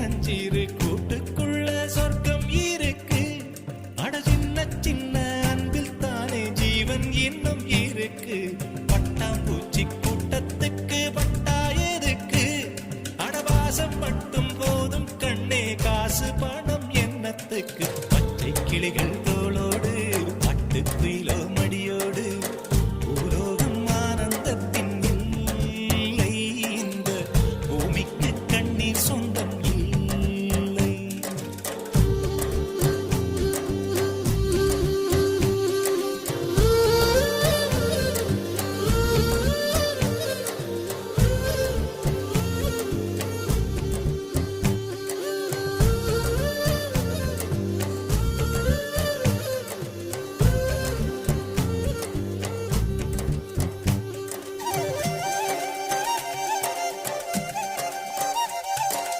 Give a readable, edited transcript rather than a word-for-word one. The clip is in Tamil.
சின்னஞ்சிறு கூட்டுக்குள்ள சொர்க்கம் இருக்கு. அட சின்ன சின்ன அன்பில் தானே ஜீவன் இன்னும் இருக்கு. பட்டாம்பூச்சி கூட்டத்துக்கு பட்டா எதுக்கு? அடவாசம் மட்டும் போதும் கண்ணே, காசு பணம்